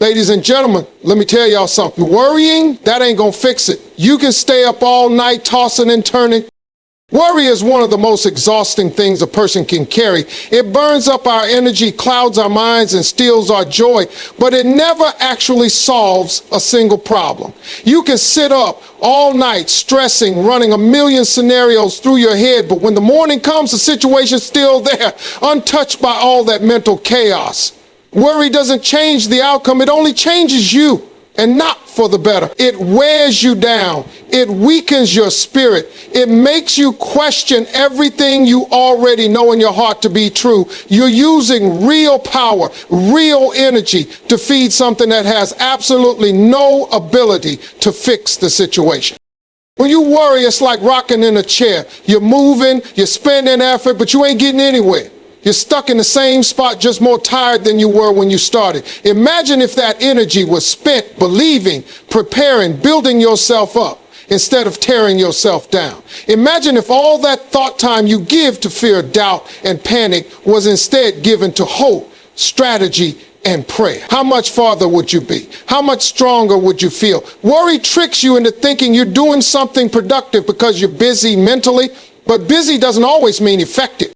Ladies and gentlemen, let me tell y'all something. Worrying, that ain't gonna fix it. You can stay up all night tossing and turning. Worry is one of the most exhausting things a person can carry. It burns up our energy, clouds our minds, and steals our joy, but it never actually solves a single problem. You can sit up all night stressing, running a million scenarios through your head, but when the morning comes, the situation's still there, untouched by all that mental chaos. Worry doesn't change the outcome, it only changes you, and not for the better. It wears you down. It weakens your spirit. It makes you question everything you already know in your heart to be true. You're using real power, real energy to feed something that has absolutely no ability to fix the situation. When you worry, it's like rocking in a chair. You're moving, you're spending effort, but you ain't getting anywhere. You're stuck in the same spot, just more tired than you were when you started. Imagine if that energy was spent believing, preparing, building yourself up instead of tearing yourself down. Imagine if all that thought time you give to fear, doubt, and panic was instead given to hope, strategy, and prayer. How much farther would you be? How much stronger would you feel? Worry tricks you into thinking you're doing something productive because you're busy mentally, but busy doesn't always mean effective.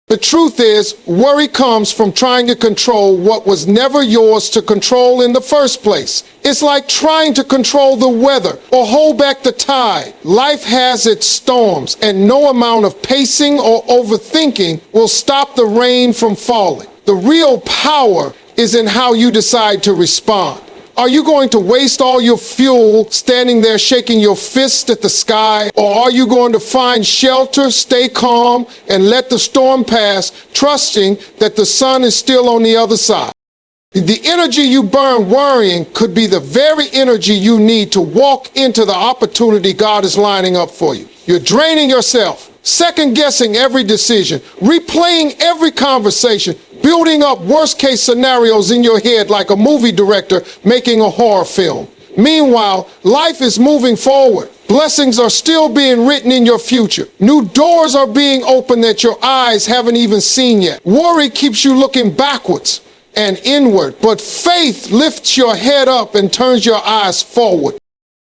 The truth is, worry comes from trying to control what was never yours to control in the first place. It's like trying to control the weather or hold back the tide. Life has its storms, and no amount of pacing or overthinking will stop the rain from falling. The real power is in how you decide to respond. Are you going to waste all your fuel standing there shaking your fist at the sky? Or are you going to find shelter, stay calm, and let the storm pass, trusting that the sun is still on the other side? The energy you burn worrying could be the very energy you need to walk into the opportunity God is lining up for you. You're draining yourself, second-guessing every decision, replaying every conversation, building up worst-case scenarios in your head like a movie director making a horror film. Meanwhile, life is moving forward. Blessings are still being written in your future. New doors are being opened that your eyes haven't even seen yet. Worry keeps you looking backwards and inward, but faith lifts your head up and turns your eyes forward.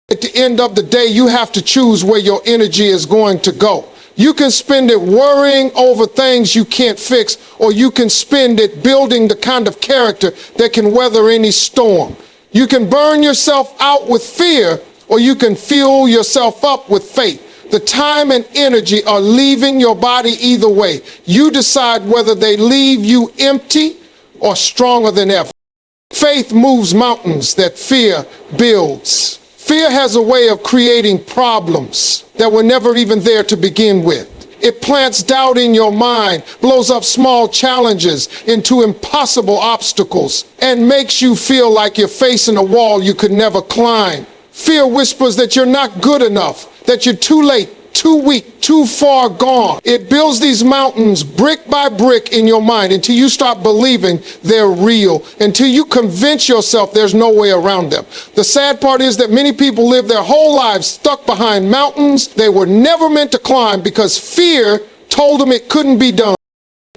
At the end of the day, you have to choose where your energy is going to go. You can spend it worrying over things you can't fix, or you can spend it building the kind of character that can weather any storm. You can burn yourself out with fear, or you can fuel yourself up with faith. The time and energy are leaving your body either way. You decide whether they leave you empty or stronger than ever. Faith moves mountains that fear builds. Fear has a way of creating problems that were never even there to begin with. It plants doubt in your mind, blows up small challenges into impossible obstacles, and makes you feel like you're facing a wall you could never climb. Fear whispers that you're not good enough, that you're too late, too weak, too far gone. It builds these mountains brick by brick in your mind until you start believing they're real, until you convince yourself there's no way around them. The sad part is that many people live their whole lives stuck behind mountains they were never meant to climb because fear told them it couldn't be done.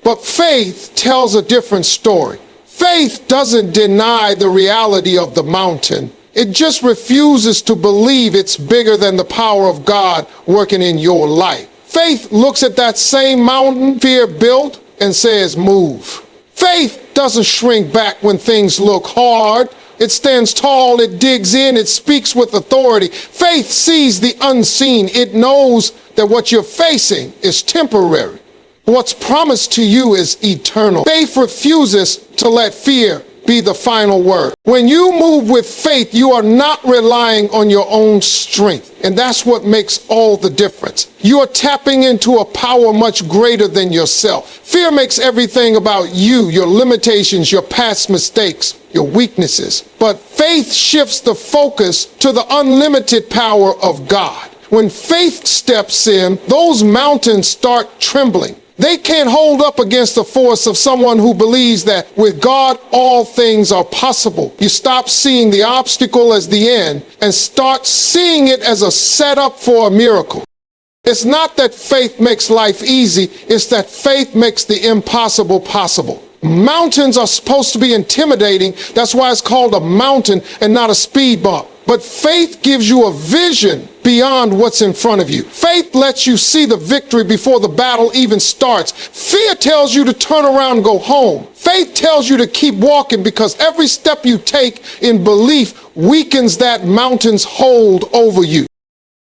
But faith tells a different story. Faith doesn't deny the reality of the mountain. It just refuses to believe it's bigger than the power of God working in your life. Faith looks at that same mountain fear built and says, move. Faith doesn't shrink back when things look hard. It stands tall, it digs in, it speaks with authority. Faith sees the unseen. It knows that what you're facing is temporary. What's promised to you is eternal. Faith refuses to let fear be the final word. When you move with faith, you are not relying on your own strength. And that's what makes all the difference. You are tapping into a power much greater than yourself. Fear makes everything about you, your limitations, your past mistakes, your weaknesses. But faith shifts the focus to the unlimited power of God. When faith steps in, those mountains start trembling. They can't hold up against the force of someone who believes that with God, all things are possible. You stop seeing the obstacle as the end and start seeing it as a setup for a miracle. It's not that faith makes life easy, it's that faith makes the impossible possible. Mountains are supposed to be intimidating. That's why it's called a mountain and not a speed bump. But faith gives you a vision beyond what's in front of you. Faith lets you see the victory before the battle even starts. Fear tells you to turn around and go home. Faith tells you to keep walking because every step you take in belief weakens that mountain's hold over you.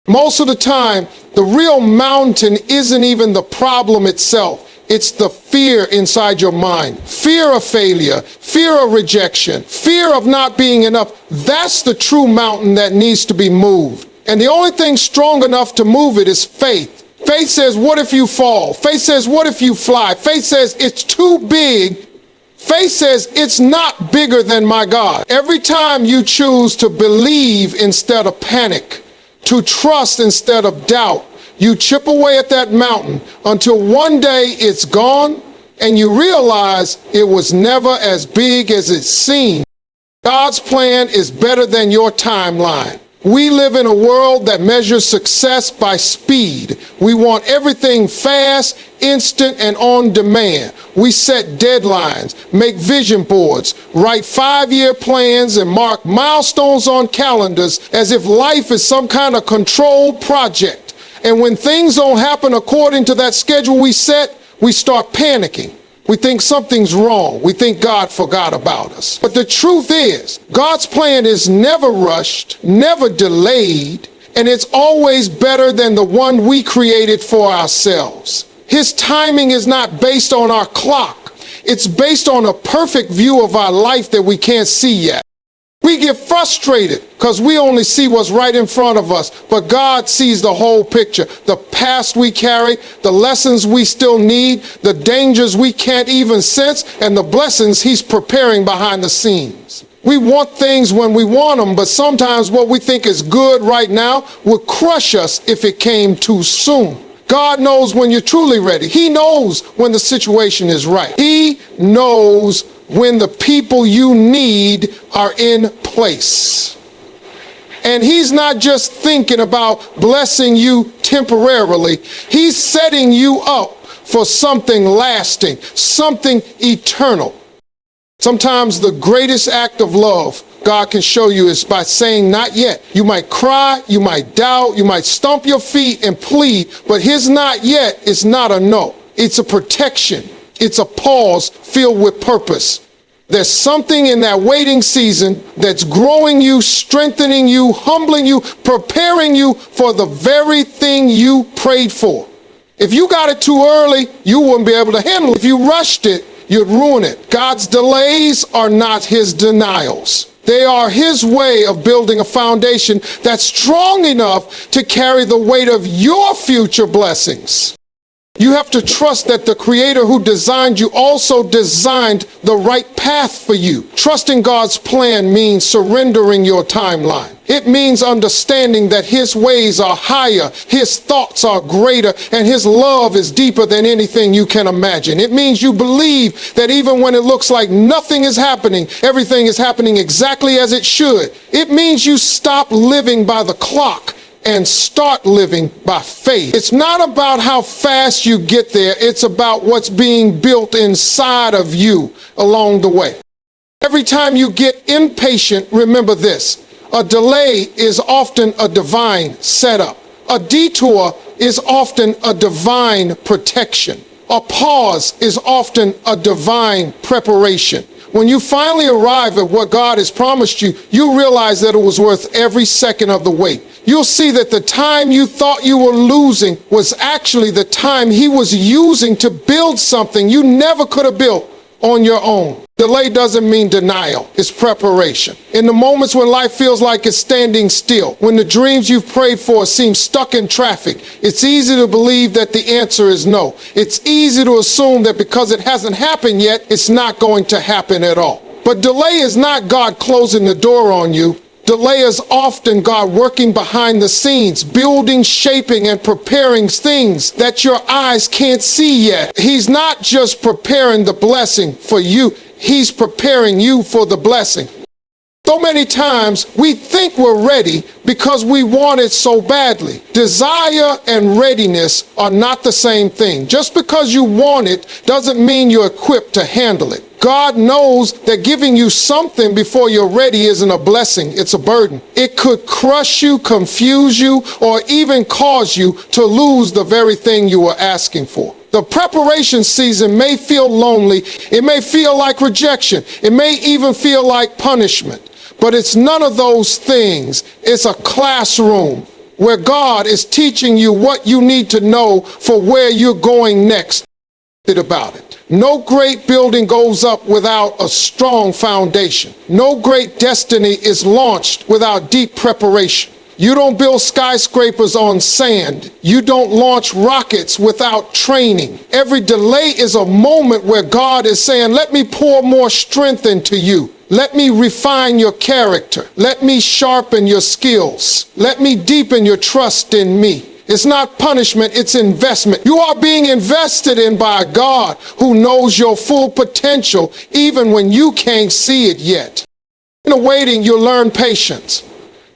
Most of the time, the real mountain isn't even the problem itself. It's the fear inside your mind. Fear of failure, fear of rejection, fear of not being enough. That's the true mountain that needs to be moved. And the only thing strong enough to move it is faith. Faith says, what if you fall? Faith says, what if you fly? Faith says, it's too big. Faith says, it's not bigger than my God. Every time you choose to believe instead of panic, to trust instead of doubt, you chip away at that mountain until one day it's gone and you realize it was never as big as it seemed. God's plan is better than your timeline. We live in a world that measures success by speed. We want everything fast, instant, and on demand. We set deadlines, make vision boards, write 5-year plans, and mark milestones on calendars as if life is some kind of controlled project. And when things don't happen according to that schedule we set, we start panicking. We think something's wrong. We think God forgot about us. But the truth is, God's plan is never rushed, never delayed, and it's always better than the one we created for ourselves. His timing is not based on our clock. It's based on a perfect view of our life that we can't see yet. We get frustrated because we only see what's right in front of us, but God sees the whole picture. The past we carry, the lessons we still need, the dangers we can't even sense, and the blessings He's preparing behind the scenes. We want things when we want them, but sometimes what we think is good right now would crush us if it came too soon. God knows when you're truly ready. He knows when the situation is right. He knows when the people you need are in place. And He's not just thinking about blessing you temporarily. He's setting you up for something lasting, something eternal. Sometimes the greatest act of love God can show you is by saying not yet. You might cry, you might doubt, you might stomp your feet and plead, but His not yet is not a no. It's a protection. It's a pause filled with purpose. There's something in that waiting season that's growing you, strengthening you, humbling you, preparing you for the very thing you prayed for. If you got it too early, you wouldn't be able to handle it. If you rushed it, you'd ruin it. God's delays are not His denials. They are His way of building a foundation that's strong enough to carry the weight of your future blessings. You have to trust that the Creator who designed you also designed the right path for you. Trusting God's plan means surrendering your timeline. It means understanding that His ways are higher, His thoughts are greater, and His love is deeper than anything you can imagine. It means you believe that even when it looks like nothing is happening, everything is happening exactly as it should. It means you stop living by the clock and start living by faith. It's not about how fast you get there. It's about what's being built inside of you along the way. Every time you get impatient, remember this. A delay is often a divine setup. A detour is often a divine protection. A pause is often a divine preparation. When you finally arrive at what God has promised you, you realize that it was worth every second of the wait. You'll see that the time you thought you were losing was actually the time He was using to build something you never could have built on your own. Delay doesn't mean denial. It's preparation. In the moments when life feels like it's standing still, when the dreams you've prayed for seem stuck in traffic, it's easy to believe that the answer is no. It's easy to assume that because it hasn't happened yet, it's not going to happen at all. But delay is not God closing the door on you. Delay is often God working behind the scenes, building, shaping, and preparing things that your eyes can't see yet. He's not just preparing the blessing for you, He's preparing you for the blessing. So many times we think we're ready because we want it so badly. Desire and readiness are not the same thing. Just because you want it doesn't mean you're equipped to handle it. God knows that giving you something before you're ready isn't a blessing, it's a burden. It could crush you, confuse you, or even cause you to lose the very thing you were asking for. The preparation season may feel lonely, it may feel like rejection, it may even feel like punishment, but it's none of those things. It's a classroom where God is teaching you what you need to know for where you're going next. About it. No great building goes up without a strong foundation. No great destiny is launched without deep preparation. You don't build skyscrapers on sand. You don't launch rockets without training. Every delay is a moment where God is saying, let me pour more strength into you. Let me refine your character. Let me sharpen your skills. Let me deepen your trust in me. It's not punishment, it's investment. You are being invested in by a God who knows your full potential even when you can't see it yet. In the waiting, you learn patience.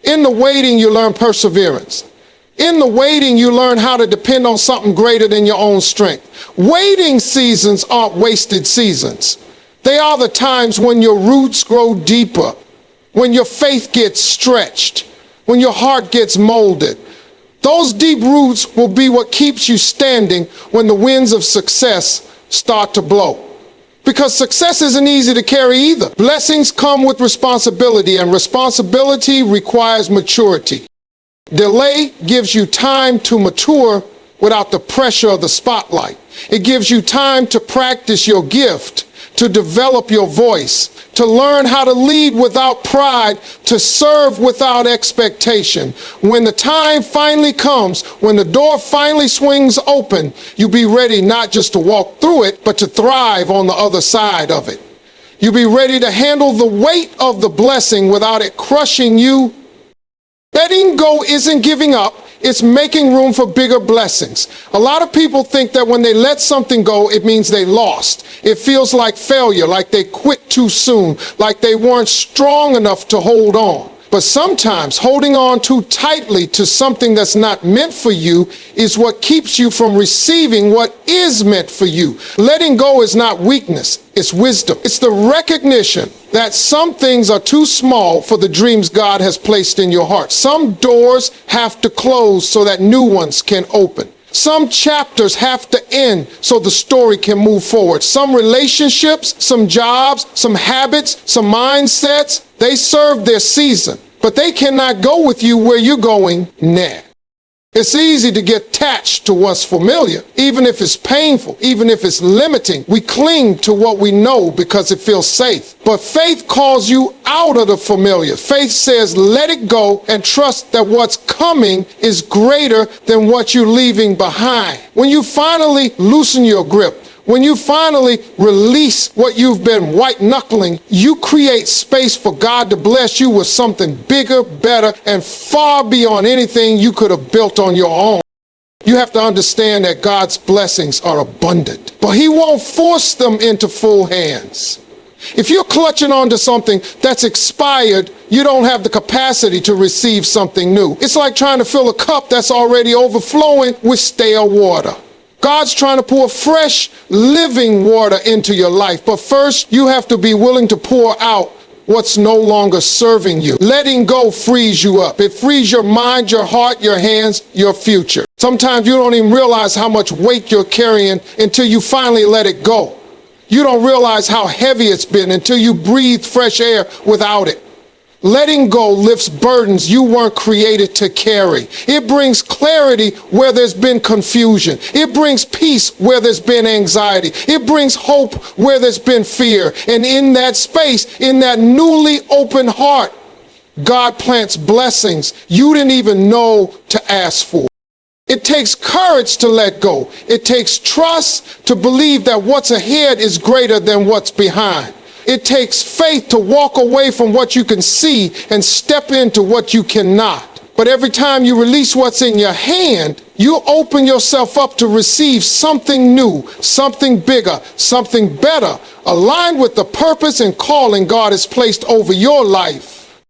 In the waiting, you learn perseverance. In the waiting, you learn how to depend on something greater than your own strength. Waiting seasons aren't wasted seasons. They are the times when your roots grow deeper, when your faith gets stretched, when your heart gets molded. Those deep roots will be what keeps you standing when the winds of success start to blow. Because success isn't easy to carry either. Blessings come with responsibility, and responsibility requires maturity. Delay gives you time to mature without the pressure of the spotlight. It gives you time to practice your gift, to develop your voice, to learn how to lead without pride, to serve without expectation. When the time finally comes, when the door finally swings open, you'll be ready not just to walk through it, but to thrive on the other side of it. You'll be ready to handle the weight of the blessing without it crushing you. Letting go isn't giving up. It's making room for bigger blessings. A lot of people think that when they let something go, it means they lost. It feels like failure, like they quit too soon, like they weren't strong enough to hold on. But sometimes holding on too tightly to something that's not meant for you is what keeps you from receiving what is meant for you. Letting go is not weakness, it's wisdom. It's the recognition that some things are too small for the dreams God has placed in your heart. Some doors have to close so that new ones can open. Some chapters have to end so the story can move forward. Some relationships, some jobs, some habits, some mindsets, they serve their season, but they cannot go with you where you're going next. It's easy to get attached to what's familiar, even if it's painful, even if it's limiting. We cling to what we know because it feels safe. But faith calls you out of the familiar. Faith says, let it go and trust that what's coming is greater than what you're leaving behind. When you finally loosen your grip, when you finally release what you've been white-knuckling, you create space for God to bless you with something bigger, better, and far beyond anything you could have built on your own. You have to understand that God's blessings are abundant, but He won't force them into full hands. If you're clutching onto something that's expired, you don't have the capacity to receive something new. It's like trying to fill a cup that's already overflowing with stale water. God's trying to pour fresh, living water into your life. But first, you have to be willing to pour out what's no longer serving you. Letting go frees you up. It frees your mind, your heart, your hands, your future. Sometimes you don't even realize how much weight you're carrying until you finally let it go. You don't realize how heavy it's been until you breathe fresh air without it. Letting go lifts burdens you weren't created to carry. It brings clarity where there's been confusion. It brings peace where there's been anxiety. It brings hope where there's been fear. And in that space, in that newly open heart, God plants blessings you didn't even know to ask for. It takes courage to let go. It takes trust to believe that what's ahead is greater than what's behind. It takes faith to walk away from what you can see and step into what you cannot. But every time you release what's in your hand, you open yourself up to receive something new, something bigger, something better, aligned with the purpose and calling God has placed over your life.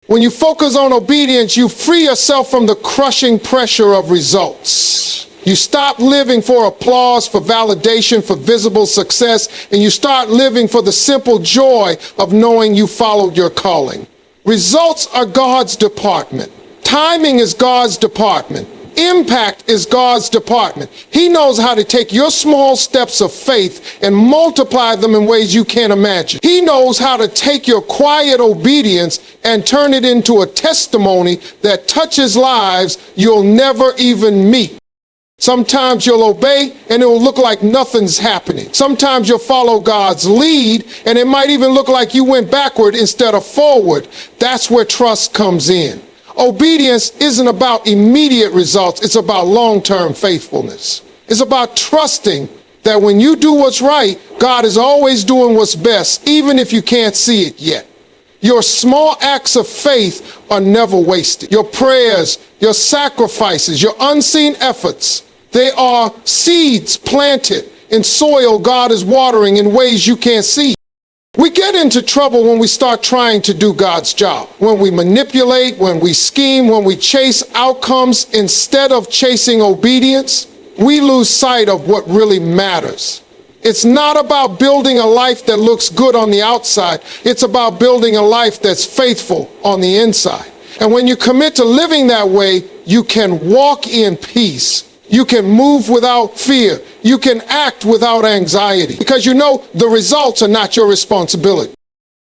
When you focus on obedience, you free yourself from the crushing pressure of results. You stop living for applause, for validation, for visible success, and you start living for the simple joy of knowing you followed your calling. Results are God's department. Timing is God's department. Impact is God's department. He knows how to take your small steps of faith and multiply them in ways you can't imagine. He knows how to take your quiet obedience and turn it into a testimony that touches lives you'll never even meet. Sometimes you'll obey and it will look like nothing's happening. Sometimes you'll follow God's lead and it might even look like you went backward instead of forward. That's where trust comes in. Obedience isn't about immediate results. It's about long-term faithfulness. It's about trusting that when you do what's right, God is always doing what's best, even if you can't see it yet. Your small acts of faith are never wasted. Your prayers, your sacrifices, your unseen efforts, they are seeds planted in soil God is watering in ways you can't see. We get into trouble when we start trying to do God's job, when we manipulate, when we scheme, when we chase outcomes instead of chasing obedience. We lose sight of what really matters. It's not about building a life that looks good on the outside. It's about building a life that's faithful on the inside. And when you commit to living that way, you can walk in peace. You can move without fear. You can act without anxiety because you know the results are not your responsibility.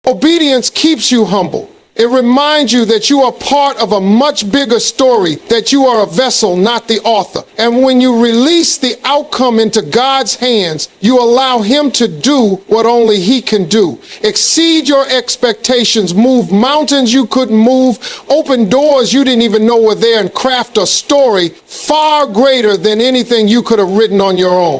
Obedience keeps you humble. It reminds you that you are part of a much bigger story, that you are a vessel, not the author. And when you release the outcome into God's hands, you allow Him to do what only He can do. Exceed your expectations, move mountains you couldn't move, open doors you didn't even know were there, and craft a story far greater than anything you could have written on your own.